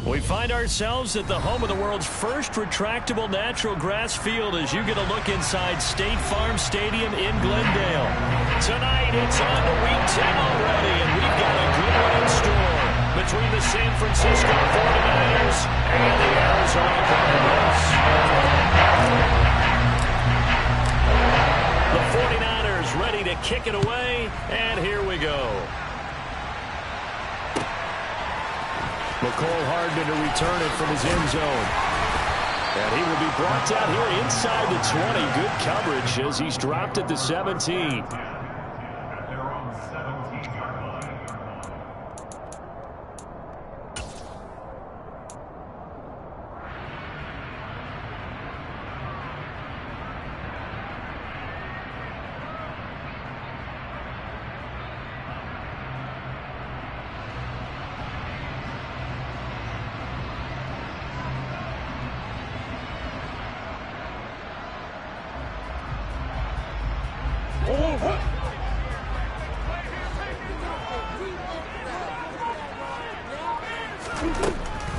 We find ourselves at the home of the world's first retractable natural grass field as you get a look inside State Farm Stadium in Glendale. Tonight, it's on to Week 10 already, and we've got a good one in store between the San Francisco 49ers and the Arizona Cardinals. The 49ers ready to kick it away, and here we go. McCole Hardman to return it from his end zone. And he will be brought down here inside the 20. Good coverage as he's dropped at the 17.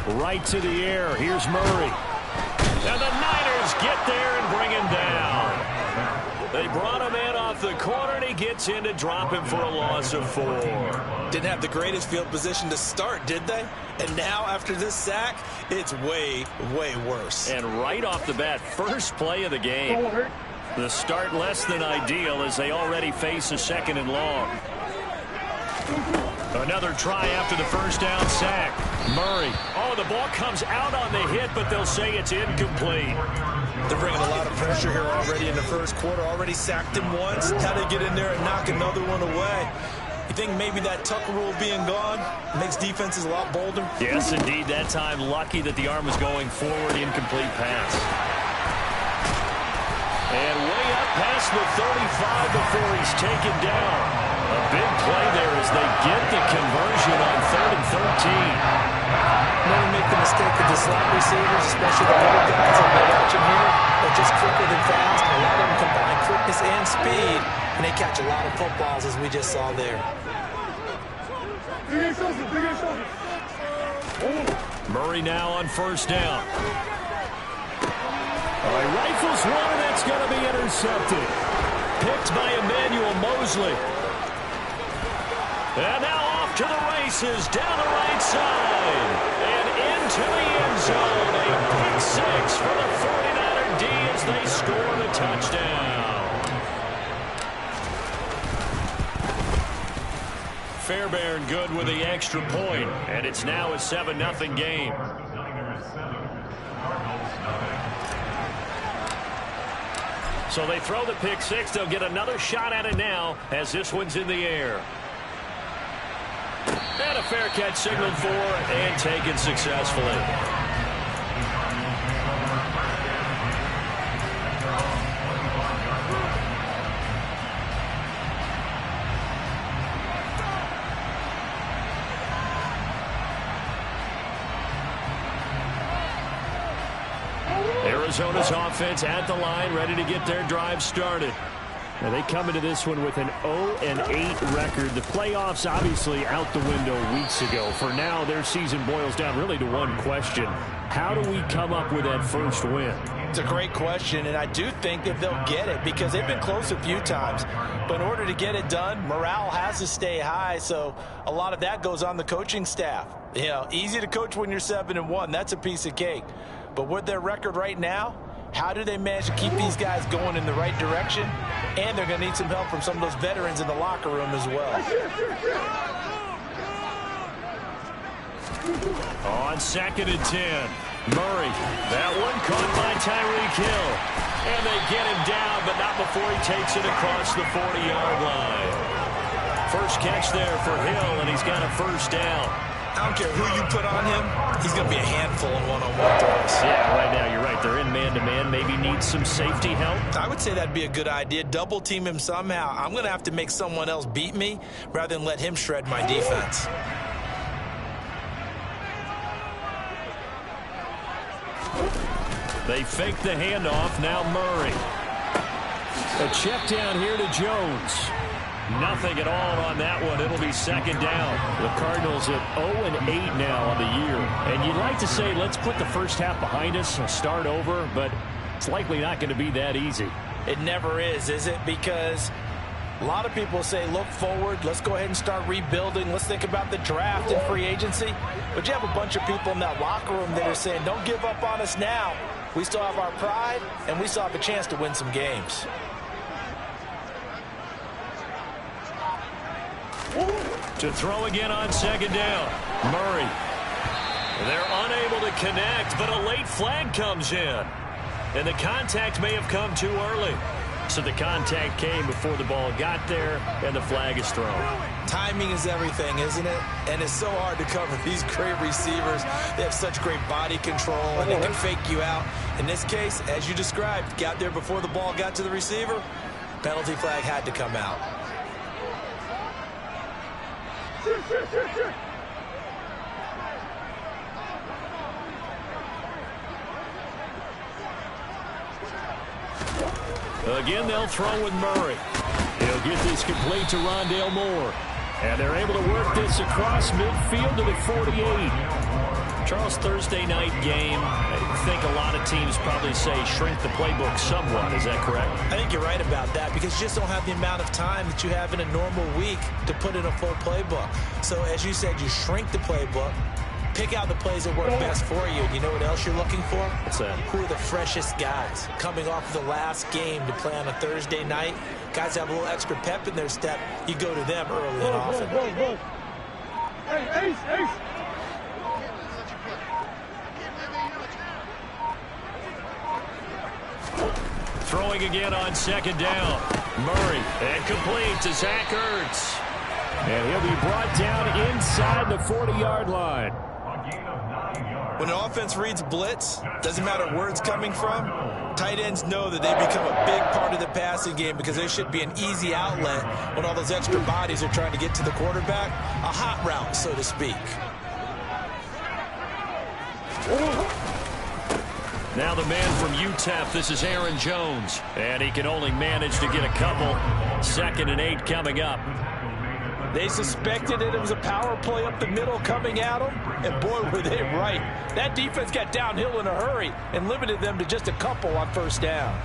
Right to the air. Here's Murray. And the Niners get there and bring him down. They brought him in off the corner, and he gets in to drop him for a loss of 4. Didn't have the greatest field position to start, did they? And now, after this sack, it's way, way worse. And right off the bat, first play of the game. The start less than ideal as they already face a 2nd and long. Another try after the first down sack. Murray. Oh, the ball comes out on the hit, but they'll say it's incomplete. They're bringing a lot of pressure here already in the first quarter. Already sacked him once. How to get in there and knock another one away. You think maybe that Tucker rule being gone makes defenses a lot bolder? Yes, indeed. That time, lucky that the arm was going forward. Incomplete pass. And way up past the 35 before he's taken down. A big play there as they get the conversion on 3rd and 13. Never make the mistake of the slot receivers, especially the little guys that we're watching here. They're just quicker than fast. A lot of them combine quickness and speed, and they catch a lot of footballs, as we just saw there. Murray now on first down. He rifles one, and that's going to be intercepted. Picked by Emmanuel Mosley. And now off to the races, down the right side. And into the end zone. A pick 6 for the 49er D as they score the touchdown. Fairbairn good with the extra point. And it's now a 7-0 game. So they throw the pick 6. They'll get another shot at it now as this one's in the air. And a fair catch signaled for and taken successfully. Arizona's offense at the line, ready to get their drive started. Now they come into this one with an 0-8 record. The playoffs obviously out the window weeks ago. For now, their season boils down really to one question. How do we come up with that first win? It's a great question, and I do think that they'll get it because they've been close a few times. But in order to get it done, morale has to stay high, so a lot of that goes on the coaching staff. You know, easy to coach when you're 7-1. That's a piece of cake. But with their record right now, how do they manage to keep these guys going in the right direction? And they're going to need some help from some of those veterans in the locker room as well. On 2nd and 10, Murray. That one caught by Tyreek Hill. And they get him down, but not before he takes it across the 40-yard line. First catch there for Hill, and he's got a first down. I don't care who you put on him, he's going to be a handful in one-on-one throws. Yeah, right now you're right. They're in man-to-man. Maybe need some safety help. I would say that'd be a good idea. Double team him somehow. I'm going to have to make someone else beat me rather than let him shred my defense. They fake the handoff. Now Murray. A check down here to Jones. Nothing at all on that one. It'll be second down. The Cardinals at 0-8 now on the year. And you'd like to say, let's put the first half behind us and start over, but it's likely not going to be that easy. It never is it? Because a lot of people say, look forward, let's go ahead and start rebuilding, let's think about the draft and free agency. But you have a bunch of people in that locker room that are saying, don't give up on us now. We still have our pride, and we still have a chance to win some games. To throw again on second down. Murray. They're unable to connect, but a late flag comes in. And the contact may have come too early. So the contact came before the ball got there, and the flag is thrown. Timing is everything, isn't it? And it's so hard to cover these great receivers. They have such great body control, and they can fake you out. In this case, as you described, got there before the ball got to the receiver. Penalty flag had to come out. Again, they'll throw with Murray. He'll get this complete to Rondale Moore. And they're able to work this across midfield to the 48. Charles, Thursday night game, I think a lot of teams probably say shrink the playbook somewhat. Is that correct? I think you're right about that because you just don't have the amount of time that you have in a normal week to put in a full playbook. So as you said, you shrink the playbook, pick out the plays that work best for you. And you know what else you're looking for? What's that? Who are the freshest guys coming off of the last game to play on a Thursday night? Guys have a little extra pep in their step. You go to them early and often. Hey, Ace. Throwing again on second down. Murray, and complete to Zach Ertz. And he'll be brought down inside the 40-yard line. When an offense reads blitz, doesn't matter where it's coming from, tight ends know that they become a big part of the passing game because there should be an easy outlet when all those extra bodies are trying to get to the quarterback. A hot route, so to speak. Now the man from UTEP, this is Aaron Jones. And he can only manage to get a couple. 2nd and 8 coming up. They suspected it was a power play up the middle coming at them, and boy, were they right. That defense got downhill in a hurry and limited them to just a couple on first down.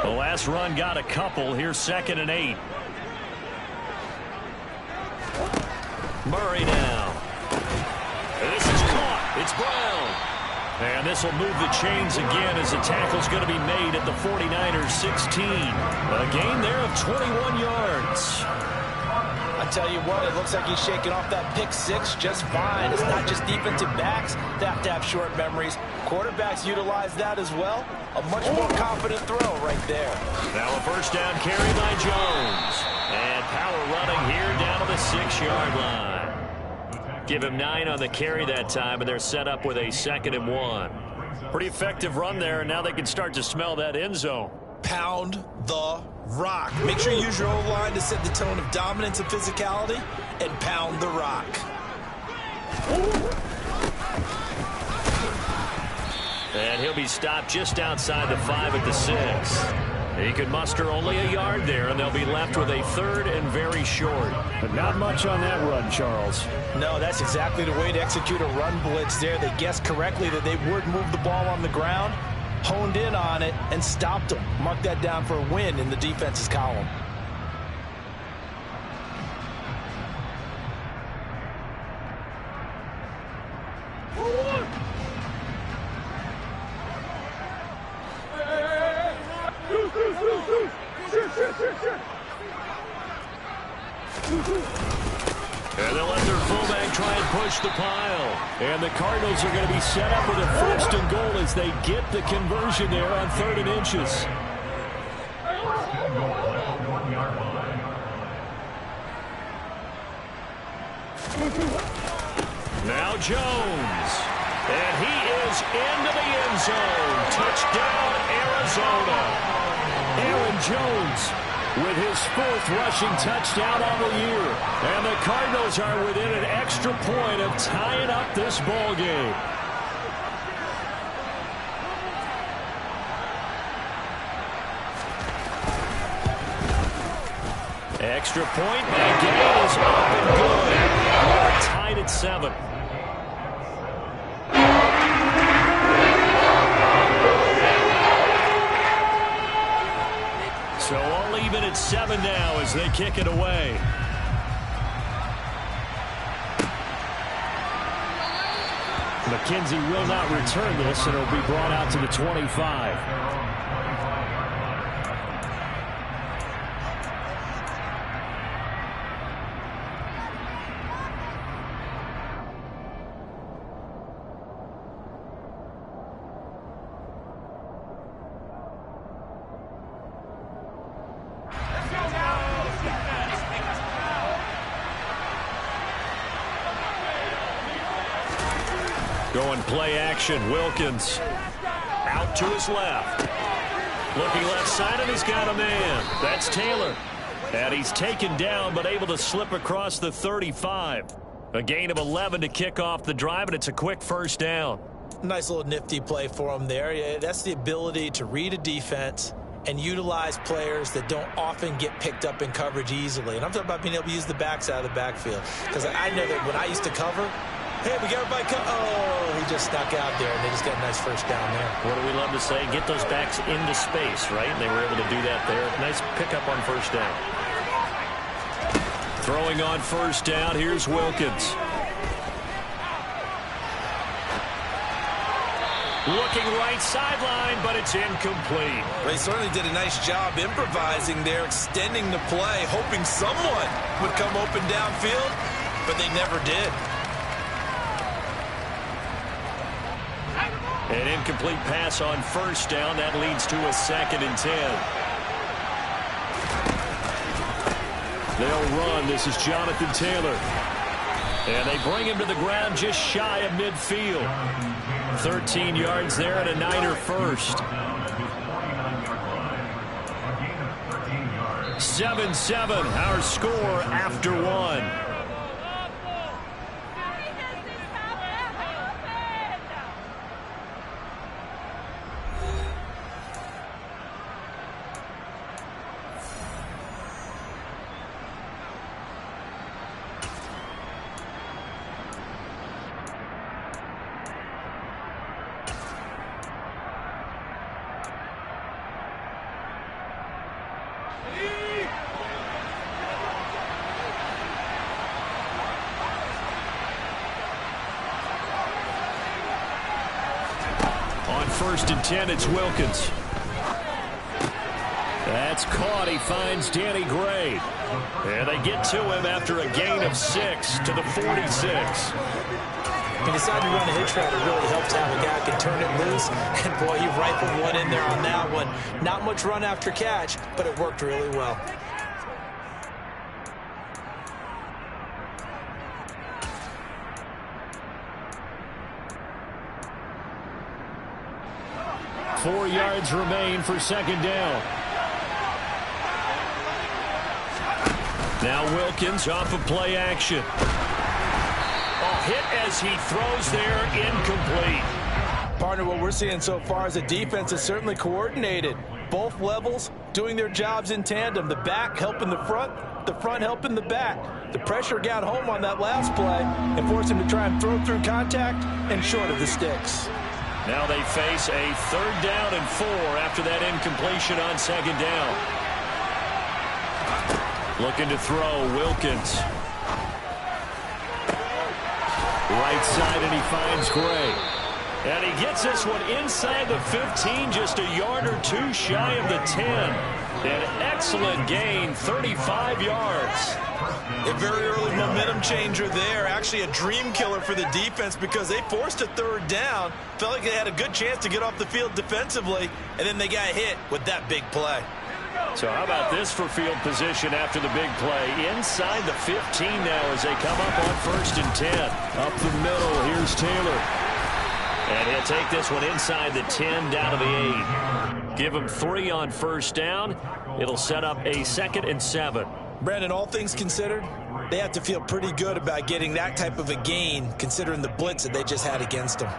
The last run got a couple. Here's 2nd and 8. Murray now. This is caught. It's Brown. And this will move the chains again as the tackle's going to be made at the 49ers 16. A gain there of 21 yards. I tell you what, it looks like he's shaking off that pick six just fine. It's not just defensive backs that have to have short memories. Quarterbacks utilize that as well. A much more confident throw right there. Now a first down carry by Jones. And power running here down to the 6-yard line. Give him 9 on the carry that time, and they're set up with a 2nd and 1. Pretty effective run there, and now they can start to smell that end zone. Pound the rock. Make sure you use your O-line to set the tone of dominance and physicality, and pound the rock. And he'll be stopped just outside the 5 at the 6. He could muster only a yard there, and they'll be left with a 3rd and very short. But not much on that run, Charles. No, that's exactly the way to execute a run blitz there. They guessed correctly that they would move the ball on the ground, honed in on it, and stopped them. Mark that down for a win in the defense's column. And they'll let their fullback try and push the pile. And the Cardinals are going to be set up with a 1st and goal as they get the conversion there on 3rd and inches. Now Jones. And he is into the end zone. Touchdown, Arizona. Aaron Jones with his 4th rushing touchdown on the year. And the Cardinals are within an extra point of tying up this ball game. Extra point, and game is up and good. We're tied at 7. So all even at 7 now as they kick it away. McKenzie will not return this, and it'll be brought out to the 25. Going play action, Wilkins. Out to his left. Looking left side, and he's got a man. That's Taylor. And he's taken down, but able to slip across the 35. A gain of 11 to kick off the drive, and it's a quick first down. Nice little nifty play for him there. Yeah, that's the ability to read a defense and utilize players that don't often get picked up in coverage easily. And I'm talking about being able to use the backs out of the backfield. Because I know that when I used to cover, hey, we got everybody oh, he just snuck out there, and they just got a nice first down there. What do we love to say? Get those backs into space, right? And they were able to do that there. Nice pickup on first down. Throwing on first down, here's Wilkins. Looking right sideline, but it's incomplete. They certainly did a nice job improvising there, extending the play, hoping someone would come open downfield, but they never did. An incomplete pass on first down. That leads to a 2nd and 10. They'll run. This is Jonathan Taylor. And they bring him to the ground just shy of midfield. 13 yards there and a Niner first. 7-7, our score after 1. First and 10, it's Wilkins. That's caught. He finds Danny Gray. And they get to him after a gain of 6 to the 46. He decided to run a hitch route. It really helps have a guy who can turn it loose. And, boy, he rifled one in there on that one. Not much run after catch, but it worked really well. Four yards remain for second down. Now Wilkins off of play action. A hit as he throws there, incomplete. Partner, what we're seeing so far is the defense is certainly coordinated. Both levels doing their jobs in tandem. The back helping the front helping the back. The pressure got home on that last play and forced him to try and throw through contact and short of the sticks. Now they face a 3rd down and 4 after that incompletion on second down. Looking to throw, Wilkins. Right side, and he finds Gray. And he gets this one inside the 15, just a yard or two shy of the 10. An excellent gain, 35 yards. A very early momentum changer there. Actually a dream killer for the defense because they forced a 3rd down. Felt like they had a good chance to get off the field defensively, and then they got hit with that big play. So how about this for field position after the big play? Inside the 15 now as they come up on 1st and 10. Up the middle, here's Taylor. And he'll take this one inside the 10, down to the 8. Give him 3 on first down. It'll set up a 2nd and 7. Brandon, all things considered, they have to feel pretty good about getting that type of a gain, considering the blitz that they just had against them.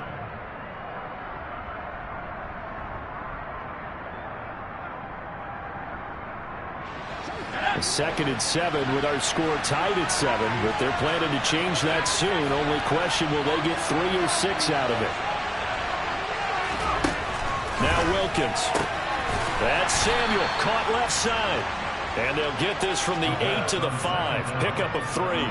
A 2nd and 7 with our score tied at 7, but they're planning to change that soon. Only question, will they get 3 or 6 out of it? Now Wilkins. That's Samuel, caught left side. And they'll get this from the 8 to the 5. Pickup of 3.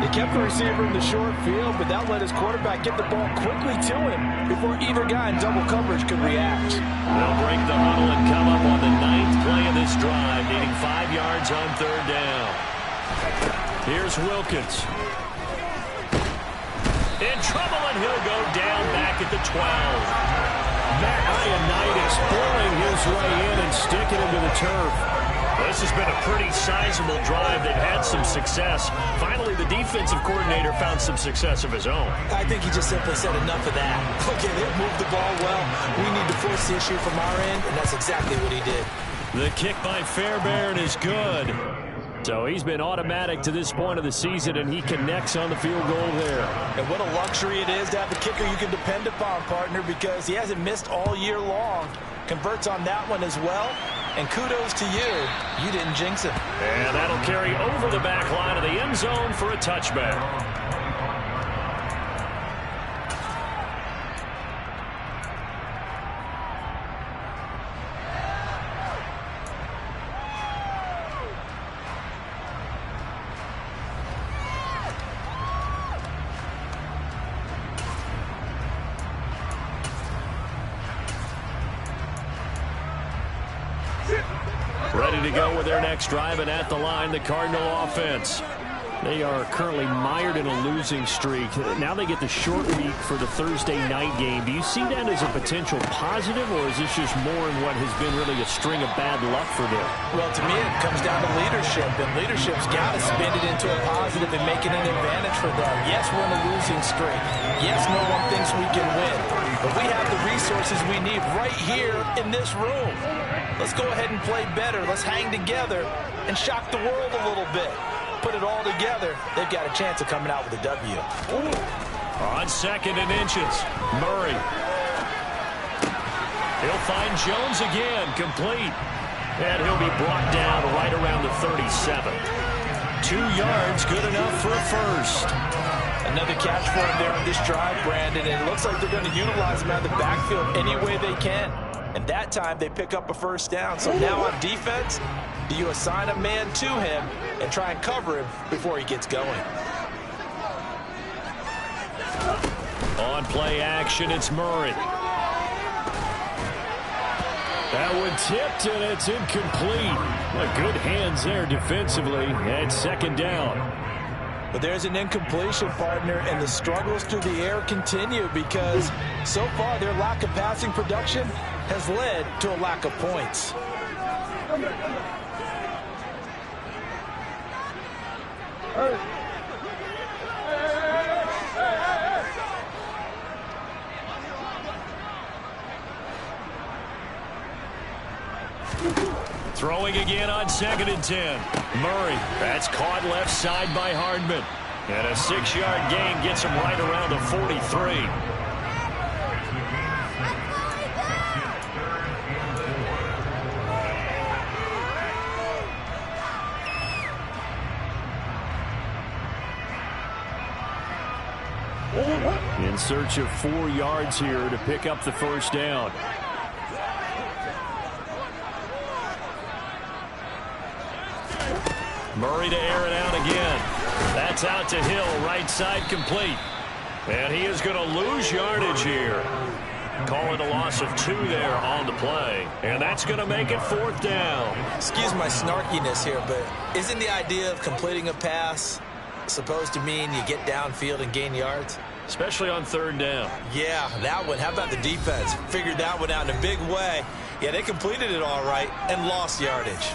They kept the receiver in the short field, but that let his quarterback get the ball quickly to him before either guy in double coverage could react. They'll break the huddle and come up on the 9th play of this drive, needing 5 yards on 3rd down. Here's Wilkins. In trouble, and he'll go down back at the 12. Matt Ioannidis boring his way in and sticking him to the turf. This has been a pretty sizable drive. They've had some success. Finally, the defensive coordinator found some success of his own. I think he just simply said enough of that. Okay, they've moved the ball well. We need to force the issue from our end, and that's exactly what he did. The kick by Fairbairn is good. So he's been automatic to this point of the season, and he connects on the field goal there. And what a luxury it is to have a kicker you can depend upon, partner, because he hasn't missed all year long. Converts on that one as well. And kudos to you. You didn't jinx him. And that'll carry over the back line of the end zone for a touchback. Ready to go with their next drive, and at the line, the Cardinal offense. They are currently mired in a losing streak. Now they get the short week for the Thursday night game. Do you see that as a potential positive, or is this just more in what has been really a string of bad luck for them? Well, to me, it comes down to leadership, and leadership's got to spin it into a positive and make it an advantage for them. Yes, we're in a losing streak. Yes, no one thinks we can win, but we have the resources we need right here in this room. Let's go ahead and play better. Let's hang together and shock the world a little bit. Put it all together, they've got a chance of coming out with a W. On 2nd and inches, Murray. He'll find Jones again, complete. And he'll be brought down right around the 37. 2 yards, good enough for a first. Another catch for him there on this drive, Brandon, and it looks like they're going to utilize him out of the backfield any way they can. And that time, they pick up a first down. So now on defense, do you assign a man to him and try and cover him before he gets going? On play action, it's Murray. That one tipped, and it's incomplete. Good hands there defensively at 2nd down. But there's an incompletion, partner, and the struggles through the air continue because so far their lack of passing production has led to a lack of points. Throwing again on 2nd and 10. Murray, that's caught left side by Hardman. And a 6-yard gain gets him right around the 43. In search of 4 yards here to pick up the first down. Murray to air it out again. That's out to Hill, right side complete. And he is going to lose yardage here. Call it a loss of 2 there on the play. And that's going to make it 4th down. Excuse my snarkiness here, but isn't the idea of completing a pass supposed to mean you get downfield and gain yards? Especially on 3rd down. Yeah, that one. How about the defense? Figured that one out in a big way. Yeah, they completed it all right and lost yardage.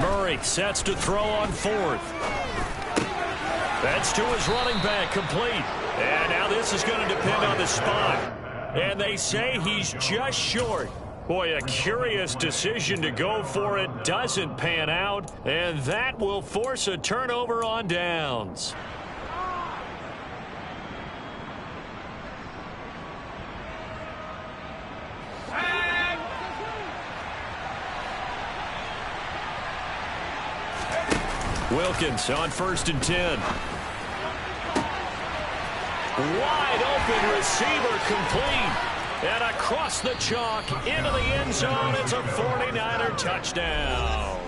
Murray sets to throw on 4th. That's to his running back, complete. And now this is going to depend on the spot. And they say he's just short. Boy, a curious decision to go for it. Doesn't pan out. And that will force a turnover on downs. Wilkins on 1st and 10. Wide open receiver, complete. And across the chalk into the end zone. It's a 49er touchdown.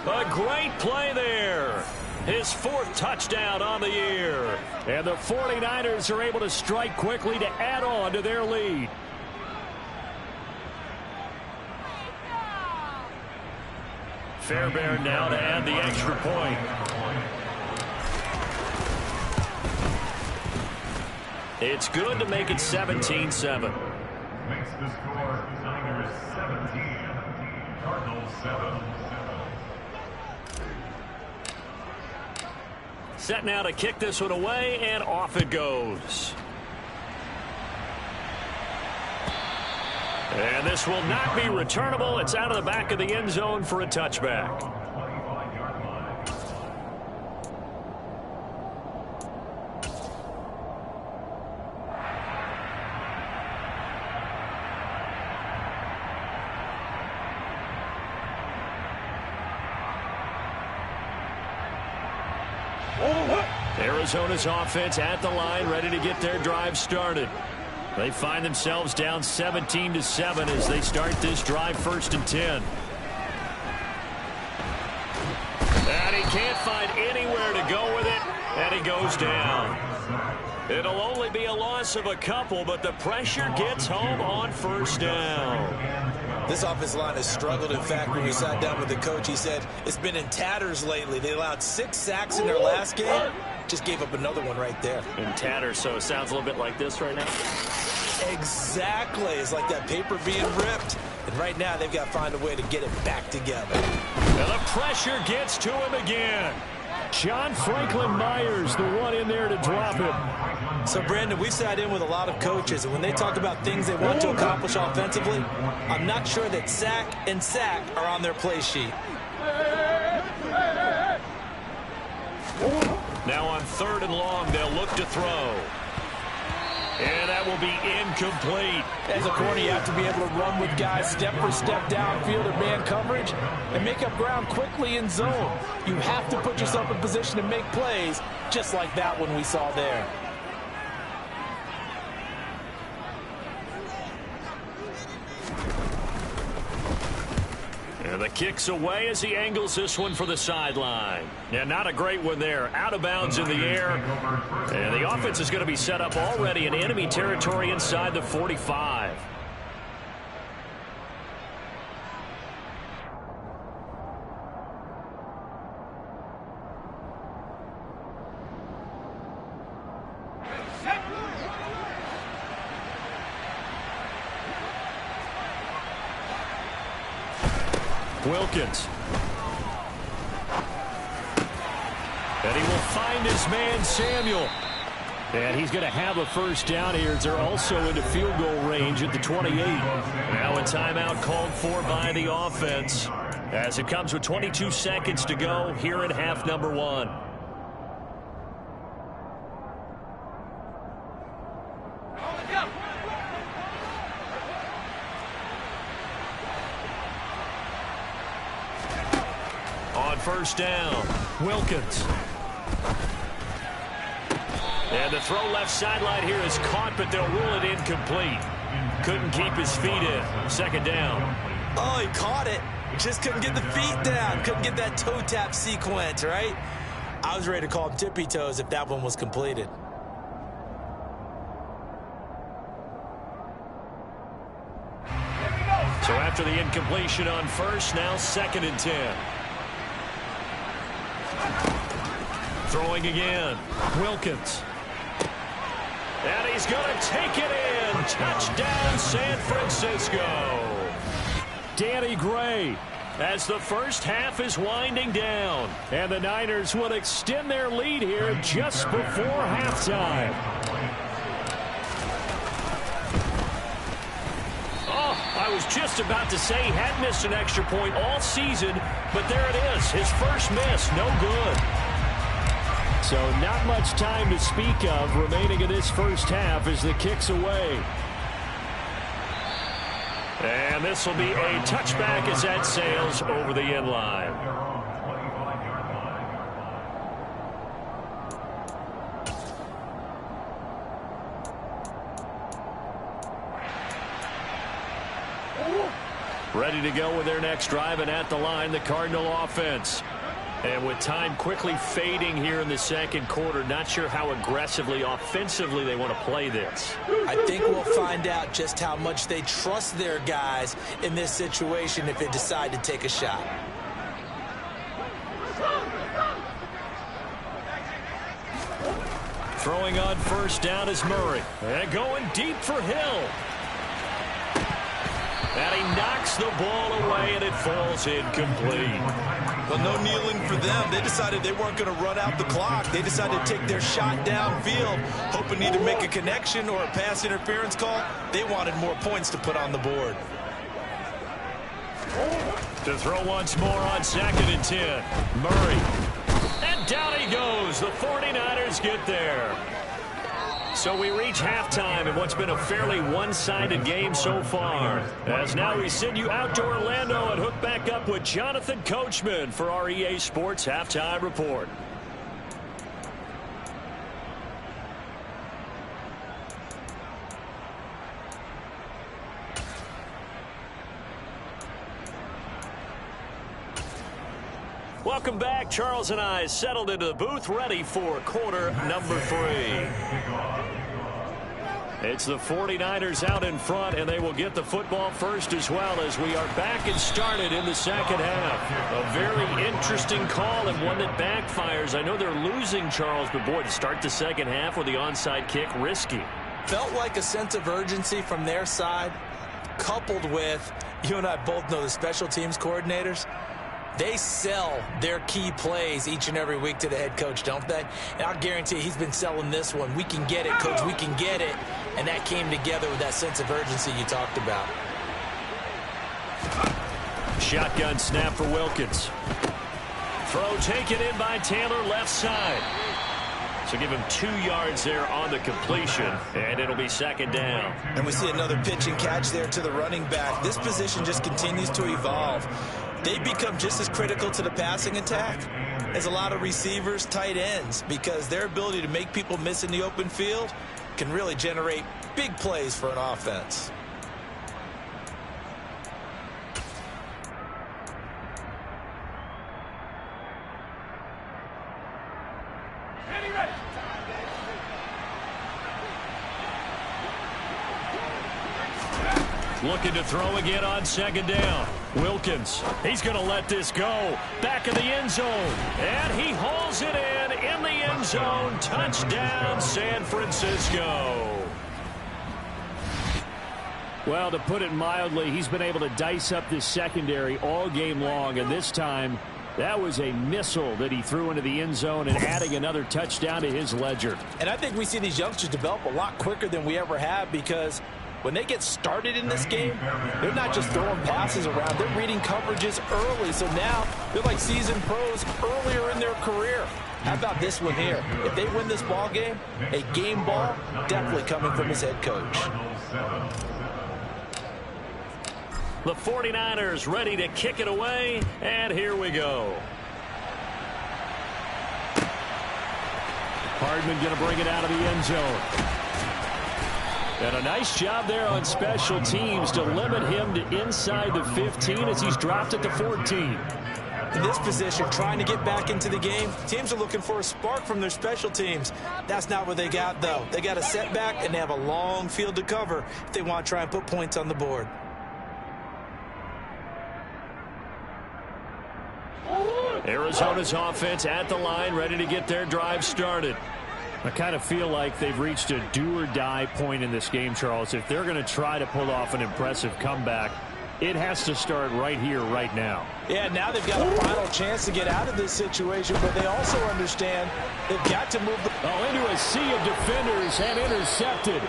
A great play there. His 4th touchdown on the year. And the 49ers are able to strike quickly to add on to their lead. Fairbairn now to add the extra point. It's good to make it 17-7. Makes the score Niners 17, Cardinals 7. Set now to kick this one away, and off it goes. And this will not be returnable. It's out of the back of the end zone for a touchback. Arizona's offense at the line, ready to get their drive started. They find themselves down 17-7 as they start this drive, 1st and 10. And he can't find anywhere to go with it, and he goes down. It'll only be a loss of a couple, but the pressure gets home on 1st down. This offensive line has struggled. In fact, when we sat down with the coach, he said it's been in tatters lately. They allowed 6 sacks in their last game. Just gave up another one right there. In tatters, so it sounds a little bit like this right now. Exactly. It's like that paper being ripped. And right now, they've got to find a way to get it back together. And the pressure gets to him again. John Franklin Myers, the one in there to drop him. So, Brandon, we sat in with a lot of coaches, and when they talk about things they want to accomplish offensively, I'm not sure that sack and sack are on their play sheet. Now on 3rd and long, they'll look to throw. And that will be incomplete. As a corner, you have to be able to run with guys step for step downfield or man coverage and make up ground quickly in zone. You have to put yourself in position to make plays, just like that one we saw there. And the kick's away as he angles this one for the sideline. Yeah, not a great one there. Out of bounds in the air. And the offense is going to be set up already in enemy territory inside the 45. Wilkins. And he will find his man, Samuel. And he's going to have a 1st down here. They're also into field goal range at the 28. Now a timeout called for by the offense as it comes with 22 seconds to go here in half number 1. On 1st down, Wilkins. And the throw left sideline here is caught, but they'll rule it incomplete. Couldn't keep his feet in. 2nd down. Oh, he caught it. Just couldn't get the feet down. Couldn't get that toe tap sequence, right? I was ready to call him tippy toes if that one was completed. So after the incompletion on 1st, now 2nd and 10. Throwing again. Wilkins. And he's going to take it in. Touchdown, San Francisco. Danny Gray. as the first half is winding down. And the Niners will extend their lead here just before halftime. Oh, I was just about to say he had missed an extra point all season, but there it is. His first miss, no good. So not much time to speak of remaining in this first half as the kick's away. And this will be a touchback as that sails over the end line. Ready to go with their next drive, and at the line, the Cardinal offense. And with time quickly fading here in the second quarter, not sure how aggressively, offensively they want to play this. I think we'll find out just how much they trust their guys in this situation if they decide to take a shot. Throwing on first down is Murray. And going deep for Hill. And he knocks the ball away, and it falls incomplete. Well, no kneeling for them. They decided they weren't going to run out the clock. They decided to take their shot downfield, hoping to either make a connection or a pass interference call. They wanted more points to put on the board. To throw once more on 2nd and 10. Murray. And down he goes. The 49ers get there. So we reach halftime in what's been a fairly one-sided game so far. As now we send you out to Orlando and hook back up with Jonathan Coachman for our EA Sports Halftime Report. Welcome back. Charles and I settled into the booth, ready for quarter number 3. It's the 49ers out in front, and they will get the football first as well as we are back and started in the second half. A very interesting call and one that backfires. I know they're losing, Charles, but boy, to start the second half with the onside kick, risky. Felt like a sense of urgency from their side, coupled with, you and I both know the special teams coordinators. They sell their key plays each and every week to the head coach, don't they? And I'll guarantee you he's been selling this one. We can get it, coach. We can get it. And that came together with that sense of urgency you talked about. Shotgun snap for Wilkins. Throw taken in by Taylor, left side. So give him 2 yards there on the completion, and it'll be second down. And we see another pitch and catch there to the running back. This position just continues to evolve. They become just as critical to the passing attack as a lot of receivers, tight ends, because their ability to make people miss in the open field can really generate big plays for an offense. Looking to throw again on second down. Wilkins, he's going to let this go. Back in the end zone. And he hauls it in the end zone. Touchdown, San Francisco. Well, to put it mildly, he's been able to dice up this secondary all game long. And this time, that was a missile that he threw into the end zone and adding another touchdown to his ledger. And I think we see these youngsters develop a lot quicker than we ever have, because when they get started in this game, they're not just throwing passes around. They're reading coverages early. So now they're like seasoned pros earlier in their career. How about this one here? If they win this ball game, a game ball definitely coming from his head coach. The 49ers ready to kick it away, and here we go. Hardman going to bring it out of the end zone. And a nice job there on special teams to limit him to inside the 15 as he's dropped at the 14. In this position, trying to get back into the game, teams are looking for a spark from their special teams. That's not what they got, though. They got a setback, and they have a long field to cover if they want to try and put points on the board. Arizona's offense at the line, ready to get their drive started. I kind of feel like they've reached a do-or-die point in this game, Charles. If they're going to try to pull off an impressive comeback, It has to start right here, right now. Yeah, now they've got a final chance to get out of this situation, but they also understand they've got to move the... Oh, into a sea of defenders and intercepted.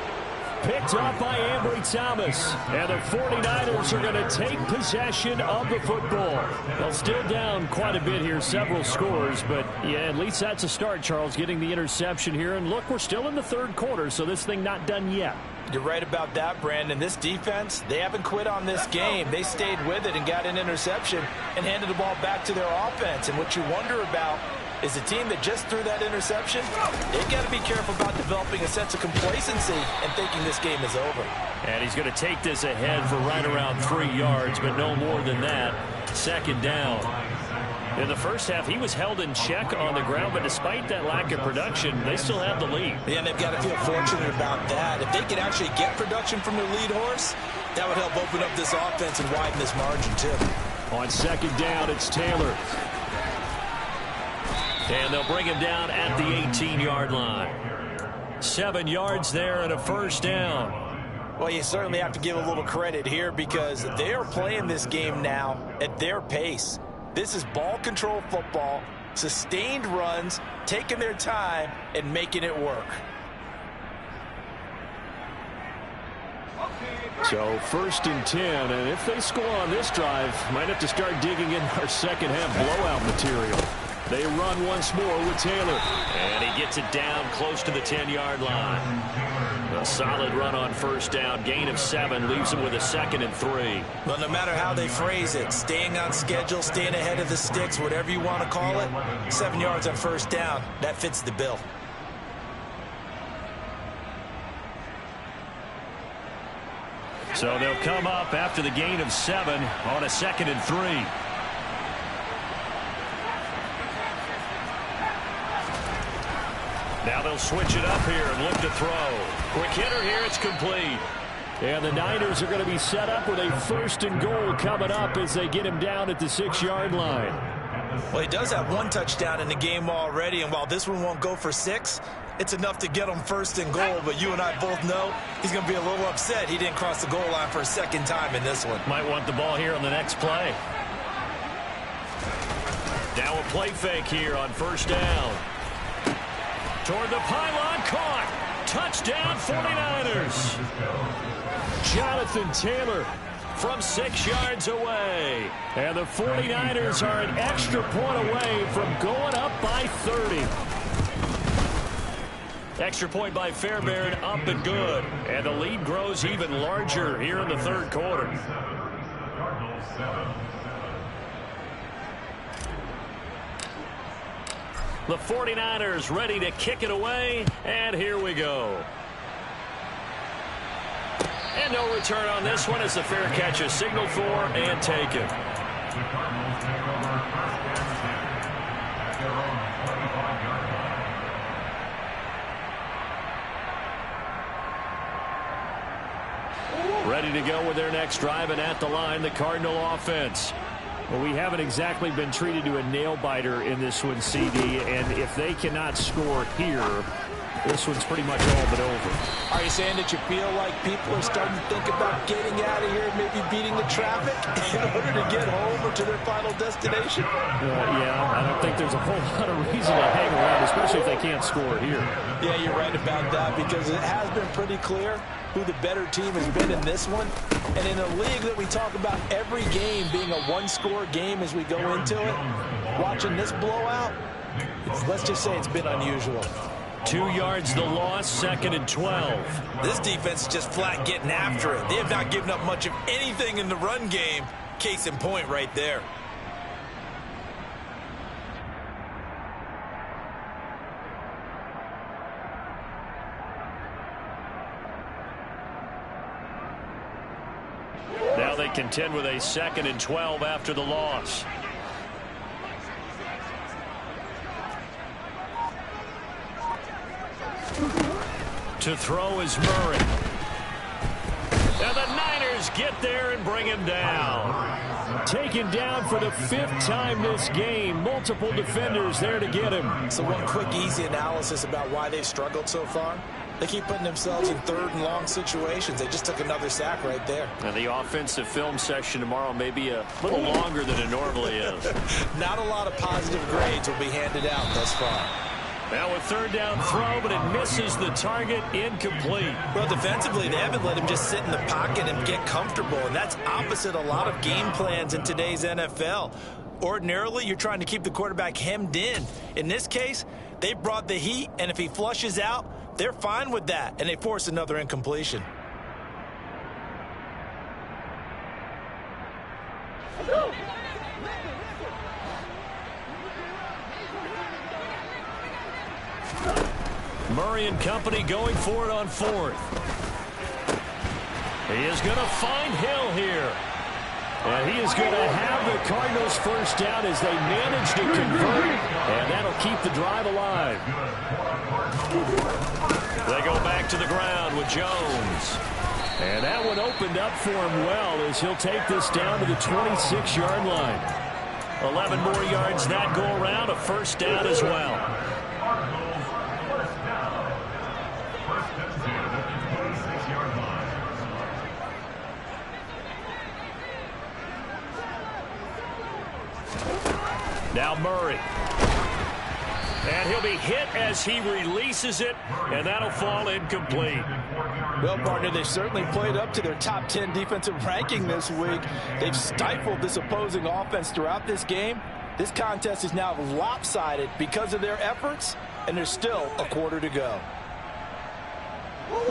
Picked up by Ambry Thomas. And the 49ers are going to take possession of the football. They'll still down quite a bit here, several scores. But, yeah, at least that's a start, Charles, getting the interception here. And, look, we're still in the third quarter, so this thing not done yet. You're right about that, Brandon. This defense, they haven't quit on this game. They stayed with it and got an interception and handed the ball back to their offense. And what you wonder about is a team that just threw that interception, they've got to be careful about developing a sense of complacency and thinking this game is over. And he's going to take this ahead for right around 3 yards, but no more than that. Second down. In the first half, he was held in check on the ground, but despite that lack of production, they still have the lead. Yeah, and they've got to feel fortunate about that. If they could actually get production from their lead horse, that would help open up this offense and widen this margin, too. On second down, it's Taylor. And they'll bring him down at the 18-yard line. 7 yards there and a first down. Well, you certainly have to give a little credit here because they are playing this game now at their pace. This is ball control football, sustained runs, taking their time, and making it work. So first and 10, and if they score on this drive, might have to start digging in our second half blowout material. They run once more with Taylor. And he gets it down close to the 10-yard line. A solid run on first down. Gain of 7 leaves him with a 2nd and 3. Well, no matter how they phrase it, staying on schedule, staying ahead of the sticks, whatever you want to call it, 7 yards on first down, that fits the bill. So they'll come up after the gain of 7 on a 2nd and 3. Now they'll switch it up here and look to throw. Quick hitter here, it's complete. And the Niners are going to be set up with a 1st and goal coming up as they get him down at the 6-yard line. Well, he does have 1 touchdown in the game already, and while this one won't go for 6, it's enough to get him 1st and goal. But you and I both know he's going to be a little upset he didn't cross the goal line for a 2nd time in this one. Might want the ball here on the next play. Now a play fake here on first down. Toward the pylon, caught. Touchdown, 49ers. Jonathan Taylor from 6 yards away. And the 49ers are an extra point away from going up by 30. Extra point by Fairbairn, up and good. And the lead grows even larger here in the third quarter. The 49ers ready to kick it away, and here we go. And no return on this one as the fair catch is signaled for and taken. Ready to go with their next drive, and at the line, the Cardinal offense. Well, we haven't exactly been treated to a nail-biter in this one, CD, and if they cannot score here, this one's pretty much all but over. Are you saying that you feel like people are starting to think about getting out of here, maybe beating the traffic in order to get home or to their final destination? Yeah, I don't think there's a whole lot of reason to hang around, especially if they can't score here. Yeah, you're right about that because it has been pretty clear who the better team has been in this one. And in a league that we talk about every game being a one-score game as we go into it, watching this blowout, let's just say it's been unusual. 2 yards the loss, 2nd and 12. This defense is just flat getting after it. They have not given up much of anything in the run game. Case in point right there. Now they contend with a 2nd and 12 after the loss. To throw is Murray. And the Niners get there and bring him down. Taken down for the 5th time this game. Multiple defenders there to get him. So one quick, easy analysis about why they've struggled so far. They keep putting themselves in third and long situations. They just took another sack right there. And the offensive film session tomorrow may be a little longer than it normally is. Not a lot of positive grades will be handed out thus far. Now a third down throw, but it misses the target, incomplete. Well, defensively, they haven't let him just sit in the pocket and get comfortable, and that's opposite a lot of game plans in today's NFL. Ordinarily, you're trying to keep the quarterback hemmed in. In this case, they brought the heat, and if he flushes out, they're fine with that, and they force another incompletion. Murray and company going for it on fourth. He is going to find Hill here. And he is going to have the Cardinals first down as they manage to convert. And that'll keep the drive alive. They go back to the ground with Jones. And that one opened up for him well as he'll take this down to the 26-yard line. 11 more yards that go around, a first down as well. Now Murray. And he'll be hit as he releases it, and that'll fall incomplete. Well, partner, they've certainly played up to their top 10 defensive ranking this week. They've stifled this opposing offense throughout this game. This contest is now lopsided because of their efforts, and there's still a quarter to go.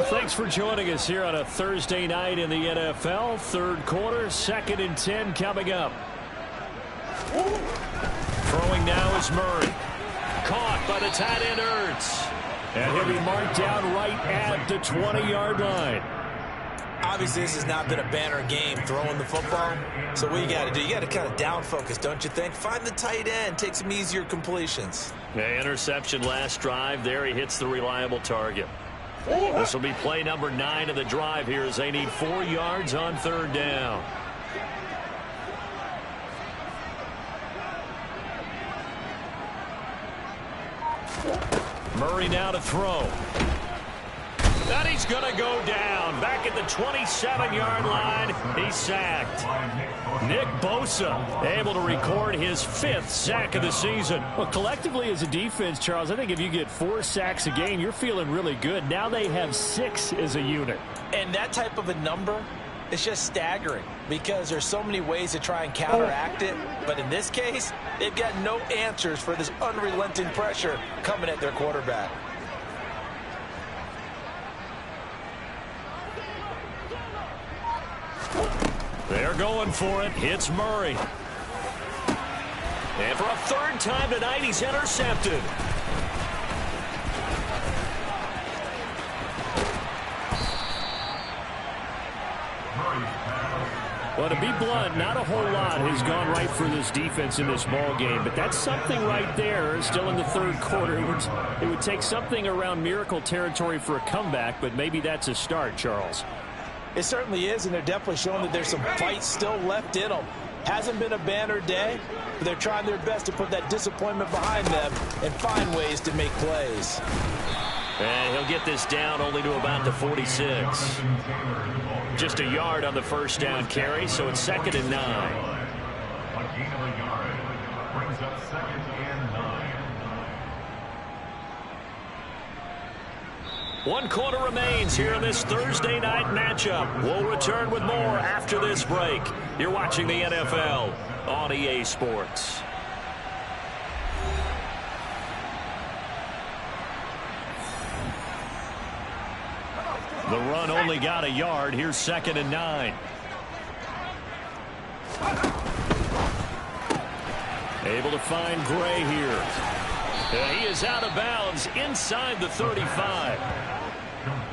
Thanks for joining us here on a Thursday night in the NFL. Third quarter, 2nd and 10 coming up. Throwing now is Murray. Caught by the tight end Ertz. And he'll be marked down right at the 20-yard line. Obviously, this has not been a banner game throwing the football. So what you got to do, you got to kind of down focus, don't you think? Find the tight end, take some easier completions. The interception last drive. There he hits the reliable target. This will be play number 9 of the drive here as they need 4 yards on third down. Murray now to throw. And he's going to go down. Back at the 27-yard line, he's sacked. Nick Bosa able to record his 5th sack of the season. Well, collectively as a defense, Charles, I think if you get 4 sacks a game, you're feeling really good. Now they have 6 as a unit. And that type of a number is just staggering because there's so many ways to try and counteract it. But in this case, they've got no answers for this unrelenting pressure coming at their quarterback. They're going for it. Hits Murray. And for a 3rd time tonight, he's intercepted. Well, to be blunt, not a whole lot has gone right for this defense in this ball game, but that's something right there. Still in the 3rd quarter, it would take something around miracle territory for a comeback, but maybe that's a start, Charles. It certainly is, and they're definitely showing that there's some fight still left in them. Hasn't been a banner day, but they're trying their best to put that disappointment behind them and find ways to make plays. And he'll get this down only to about the 46. Just a yard on the first down carry, so it's 2nd and 9. A gain of a yard brings up 2nd and 9. 1 quarter remains here in this Thursday night matchup. We'll return with more after this break. You're watching the NFL on EA Sports. The run only got a yard. Here's 2nd and 9. Able to find Gray here. And he is out of bounds inside the 35.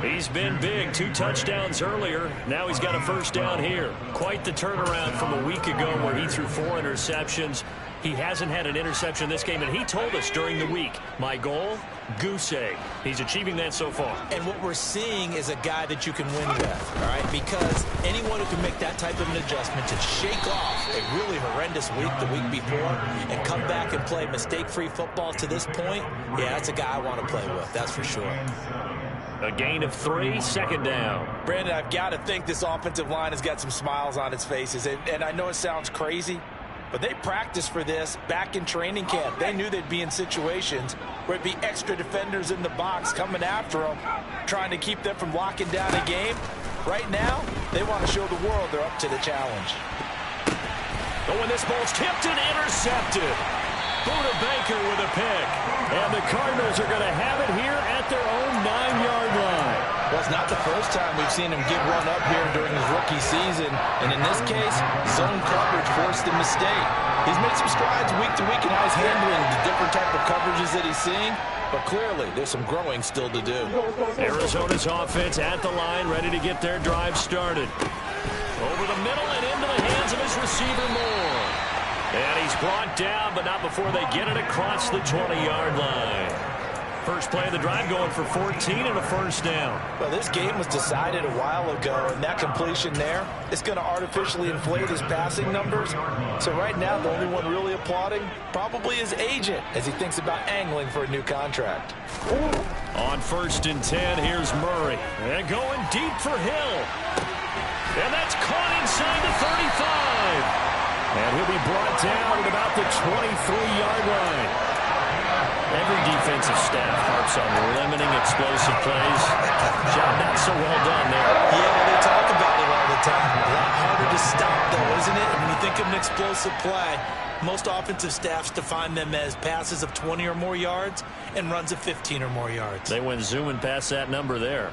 He's been big. 2 touchdowns earlier. Now he's got a first down here. Quite the turnaround from a week ago where he threw 4 interceptions. He hasn't had an interception this game, and he told us during the week, my goal, goose egg. He's achieving that so far. And what we're seeing is a guy that you can win with, all right? Because anyone who can make that type of an adjustment to shake off a really horrendous week the week before and come back and play mistake-free football to this point, yeah, that's a guy I want to play with, that's for sure. A gain of 3, second down. Brandon, I've got to think this offensive line has got some smiles on its faces. And I know it sounds crazy, but they practiced for this back in training camp. They knew they'd be in situations where it'd be extra defenders in the box coming after them, trying to keep them from locking down a game. Right now, they want to show the world they're up to the challenge. Oh, and this ball's tipped and intercepted. Buda Baker with a pick. And the Cardinals are going to have it here at their own 9-yard line. Well, it's not the first time we've seen him give one up here during his rookie season. And in this case, zone coverage forced a mistake. He's made some strides week to week in how he's handling the different type of coverages that he's seeing. But clearly, there's some growing still to do. Arizona's offense at the line, ready to get their drive started. Over the middle and into the hands of his receiver, Moore. And he's brought down, but not before they get it across the 20-yard line. First play of the drive going for 14 and a first down. Well, this game was decided a while ago, and that completion there is going to artificially inflate his passing numbers. So right now, the only one really applauding probably his agent as he thinks about angling for a new contract. On 1st and 10, here's Murray. And going deep for Hill. And that's caught inside the 35. And he'll be brought down at about the 23-yard line. Every defensive staff harps on limiting explosive plays. Job not so well done there. Yeah, they talk about it all the time. A lot harder to stop, though, isn't it? When you think of an explosive play, most offensive staffs define them as passes of 20 or more yards and runs of 15 or more yards. They went zooming past that number there.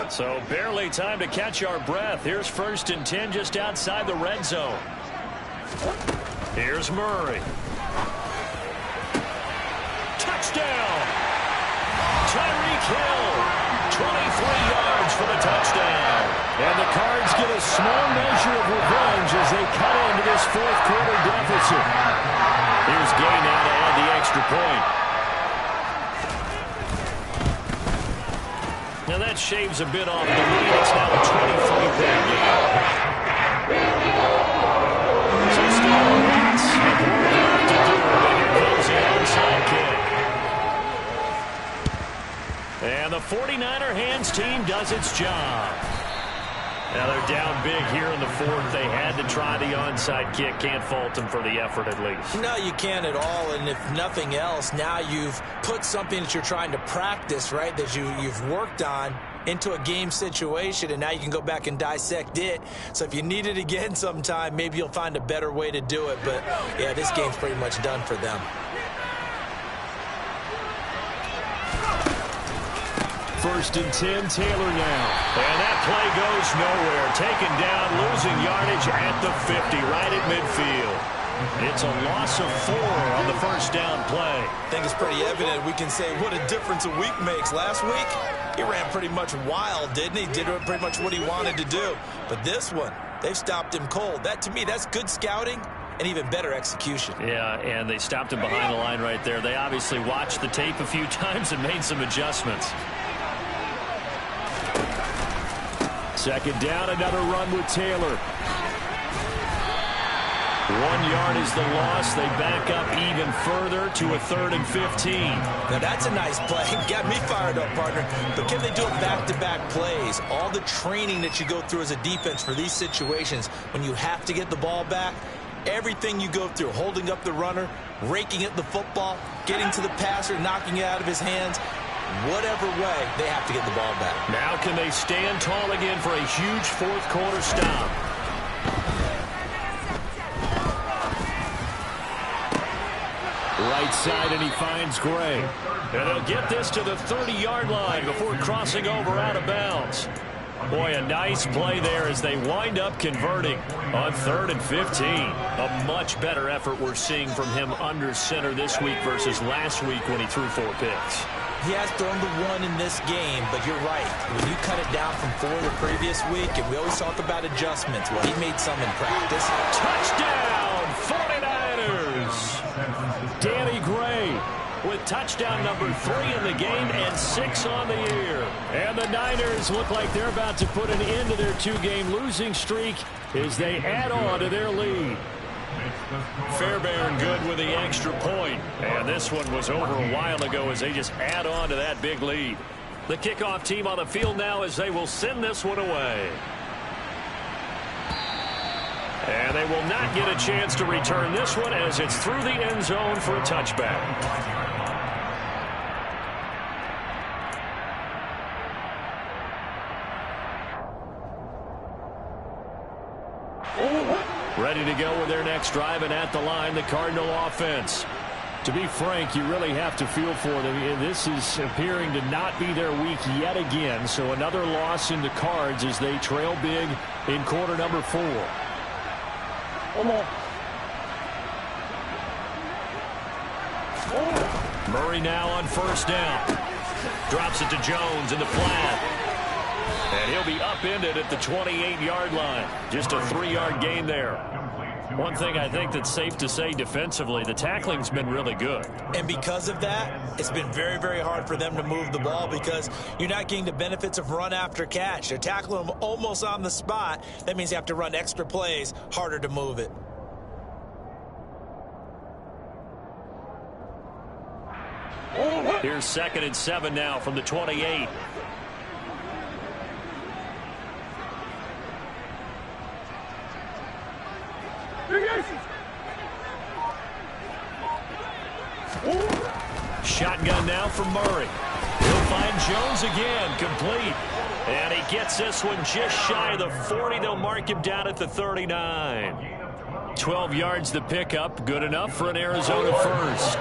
So barely time to catch our breath. Here's 1st and 10 just outside the red zone. Here's Murray. Touchdown! Tyreek Hill, 23 yards for the touchdown. And the Cards get a small measure of revenge as they cut into this 4th quarter deficit. Here's Gay now to add the extra point. Now that shaves a bit off the lead. It's now a 23-point game. So still lots of work left to do. And here comes the onside kick. And the 49er hands team does its job. Now they're down big here in the 4th. They had to try the onside kick. Can't fault them for the effort at least. No, you can't at all. And if nothing else, now you've put something that you're trying to practice, right, that you've worked on into a game situation, and now you can go back and dissect it. So if you need it again sometime, maybe you'll find a better way to do it. But, yeah, this game's pretty much done for them. 1st and 10, Taylor now. And that play goes nowhere. Taken down, losing yardage at the 50, right at midfield. It's a loss of 4 on the first down play. I think it's pretty evident. We can say what a difference a week makes. Last week, he ran pretty much wild, didn't he? Did pretty much what he wanted to do. But this one, they've stopped him cold. That, to me, that's good scouting and even better execution. Yeah, and they stopped him behind the line right there. They obviously watched the tape a few times and made some adjustments. 2nd down, another run with Taylor. 1 yard is the loss. They back up even further to a 3rd and 15. Now that's a nice play. Got me fired up, partner. But can they do it back-to-back plays? All the training that you go through as a defense for these situations, when you have to get the ball back, everything you go through, holding up the runner, raking at the football, getting to the passer, knocking it out of his hands, whatever way, they have to get the ball back. Now can they stand tall again for a huge 4th quarter stop? Right side, and he finds Gray. And they'll get this to the 30-yard line before crossing over out of bounds. Boy, a nice play there as they wind up converting on 3rd and 15. A much better effort we're seeing from him under center this week versus last week when he threw 4 picks. He has thrown the 1 in this game, but you're right. When you cut it down from 4 the previous week, and we always talk about adjustments, well, he made some in practice. Touchdown, 49ers! Danny Gray with touchdown number 3 in the game and 6 on the year. And the Niners look like they're about to put an end to their 2-game losing streak as they add on to their lead. Fairbairn good with the extra point. And this one was over a while ago as they just add on to that big lead. The kickoff team on the field now as they will send this one away. And they will not get a chance to return this one as it's through the end zone for a touchback. Ready to go with their next drive, and at the line, the Cardinal offense. To be frank, you really have to feel for them. This is appearing to not be their week yet again, so another loss in the cards as they trail big in quarter number 4. Murray now on first down. Drops it to Jones in the flat. And he'll be upended at the 28-yard line. Just a 3-yard gain there. One thing I think that's safe to say defensively, the tackling's been really good. And because of that, it's been very, very hard for them to move the ball because you're not getting the benefits of run after catch. They're tackling them almost on the spot. That means you have to run extra plays, harder to move it. Here's 2nd and 7 now from the 28. Shotgun now from Murray. He'll find Jones again, complete. And he gets this one just shy of the 40. They'll mark him down at the 39. 12 yards the pickup, good enough for an Arizona first.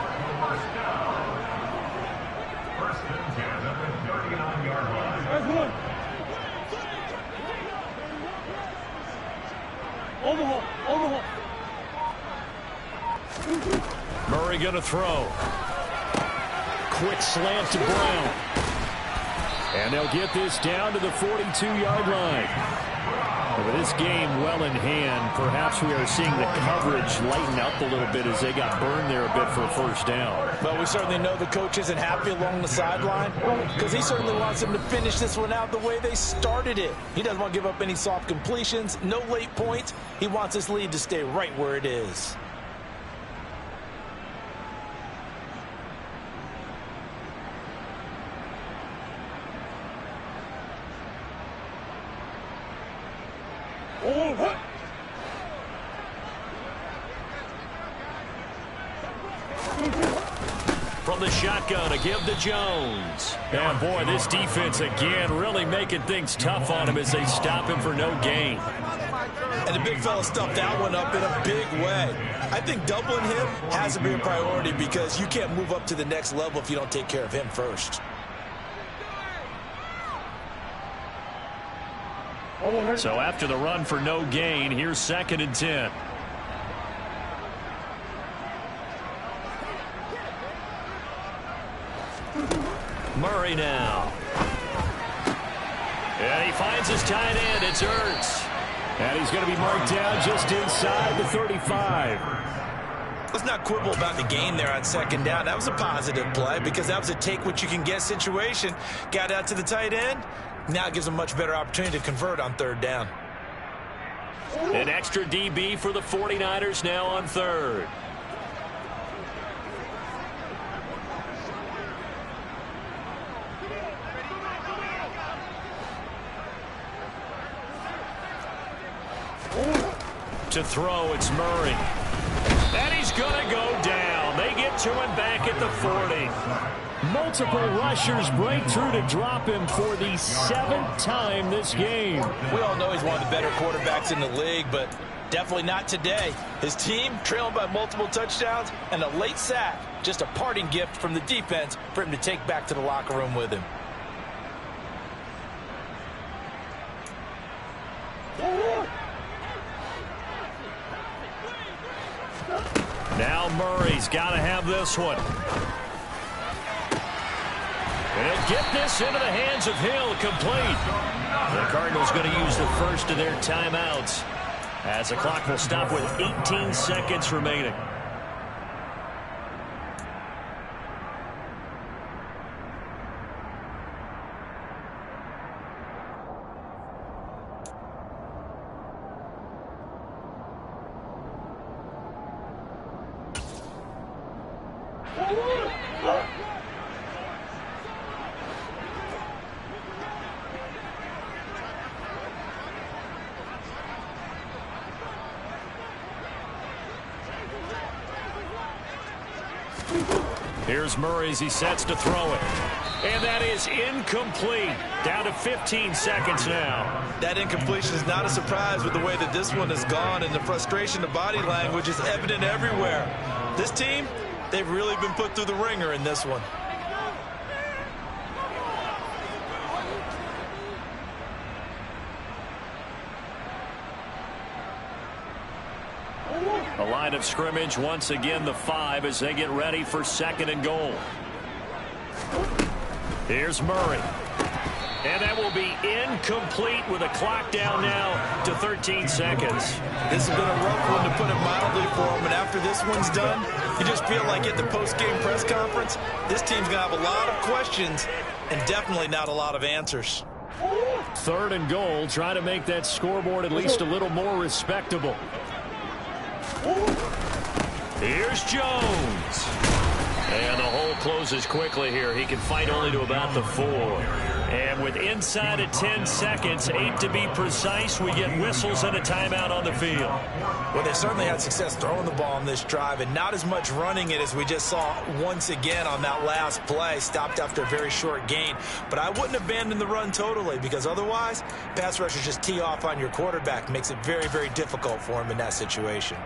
Murray going to throw. Quick slant to Brown. And they'll get this down to the 42-yard line. With this game well in hand, perhaps we are seeing the coverage lighten up a little bit as they got burned there a bit for a first down. But we certainly know the coach isn't happy along the sideline because he certainly wants them to finish this one out the way they started it. He doesn't want to give up any soft completions, no late points. He wants this lead to stay right where it is. From the shotgun, a give to Jones. And boy, this defense again really making things tough on him as they stop him for no gain. And the big fella stuffed that one up in a big way. I think doubling him has to be a priority because you can't move up to the next level if you don't take care of him first. So after the run for no gain, here's 2nd and 10. Murray now. And he finds his tight end. It's Ertz. And he's going to be marked down just inside the 35. Let's not quibble about the gain there on 2nd down. That was a positive play because that was a take-what-you-can-get situation. Got out to the tight end. Now it gives them a much better opportunity to convert on 3rd down. An extra DB for the 49ers now on 3rd. To throw, it's Murray. And he's going to go down. They get to him back at the 40. Multiple rushers break through to drop him for the 7th time this game. We all know he's one of the better quarterbacks in the league, but definitely not today. His team trailing by multiple touchdowns and a late sack. Just a parting gift from the defense for him to take back to the locker room with him. Now Murray's got to have this one. And he'll get this into the hands of Hill, complete. The Cardinals going to use the first of their timeouts as the clock will stop with 18 seconds remaining. Here's Murray as he sets to throw it. And that is incomplete. Down to 15 seconds now. That incompletion is not a surprise with the way that this one has gone, and the frustration of body language is evident everywhere. This team, they've really been put through the ringer in this one. The line of scrimmage, once again, the 5 as they get ready for 2nd and goal. Here's Murray. And that will be incomplete with a clock down now to 13 seconds. This has been a rough one, to put it mildly, for him. And after this one's done, you just feel like at the post-game press conference, this team's going to have a lot of questions and definitely not a lot of answers. 3rd and goal. Try to make that scoreboard at least a little more respectable. Here's Jones. And the hole closes quickly here. He can fight only to about the 4. And with inside of 10 seconds, 8 to be precise, we get whistles and a timeout on the field. Well, they certainly had success throwing the ball on this drive, and not as much running it as we just saw once again on that last play. Stopped after a very short gain. But I wouldn't abandon the run totally, because otherwise, pass rushers just tee off on your quarterback. Makes it very, very difficult for him in that situation.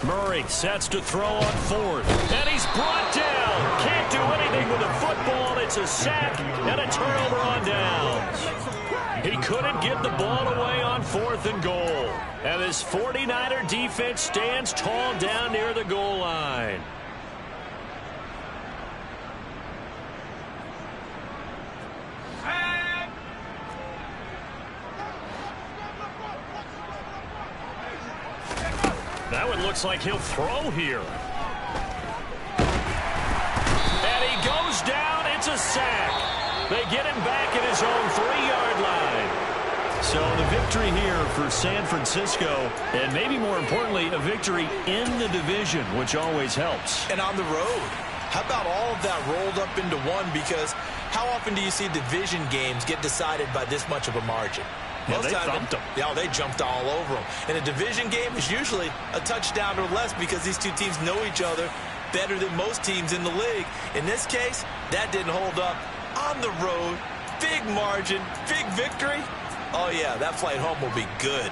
Murray sets to throw on 4th. And he's brought down. Can't do anything with the football. It's a sack and a turnover on downs. He couldn't get the ball away on 4th and goal. And this 49er defense stands tall down near the goal line. That one looks like he'll throw here. And he goes down. It's a sack. They get him back at his own 3-yard line. So the victory here for San Francisco, and maybe more importantly, a victory in the division, which always helps. And on the road. How about all of that rolled up into one? Because how often do you see division games get decided by this much of a margin? Yeah, they thumped them. Yeah, they jumped all over them. And a division game is usually a touchdown or less because these two teams know each other better than most teams in the league. In this case, that didn't hold up. On the road, big margin, big victory. Oh, yeah, that flight home will be good.